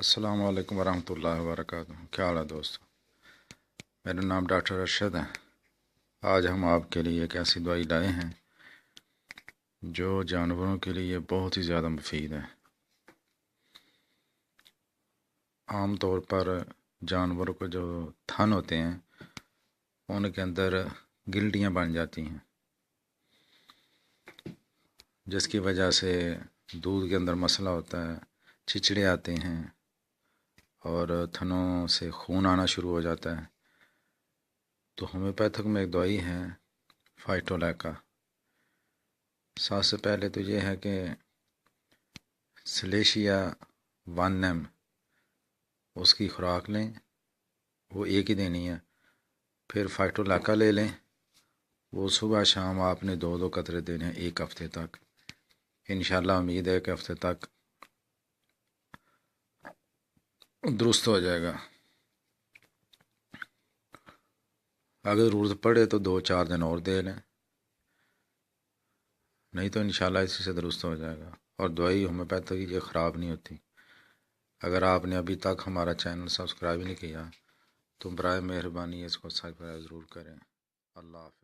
السلام علیکم ورحمۃ اللہ وبرکاتہ۔ کیا حال ہے دوستو؟ میرا نام ڈاکٹر ارشد ہے۔ آج ہم آپ کے لیے ایک ایسی دوائی لائے ہیں جو جانوروں کے لیے بہت ہی زیادہ مفید ہے۔ عام طور پر جانوروں کو جو تھن ہوتے ہیں ان کے اندر گلٹیاں بن جاتی ہیں، جس کی وجہ سے دودھ کے اندر مسئلہ ہوتا ہے، چچڑے آتے ہیں اور تھنوں سے خون آنا شروع ہو جاتا ہے۔ تو ہومیوپیتھک میں ایک دوائی ہے فائٹولیکا۔ سب سے پہلے تو یہ ہے کہ سلیشیا 1M اس کی خوراک لیں، وہ ایک ہی دینی ہے۔ پھر فائٹولیکا لے لیں، وہ صبح شام آپ نے 2 قطرے دینے ہیں 1 ہفتے تک۔ انشاءاللہ امید ہے کہ ہفتے تک درست ہو جائے گا۔ اگر ضرورت پڑے تو 2-4 دن اور دے لیں، نہیں تو انشاءاللہ اسی سے درست ہو جائے گا۔ اور دوائی ہومیوپیتھی کی یہ خراب نہیں ہوتی۔ اگر آپ نے ابھی تک ہمارا چینل سبسکرائب نہیں کیا تو برائے مہربانی اس کو سبسکرائب ضرور کریں۔ اللہ حافظ۔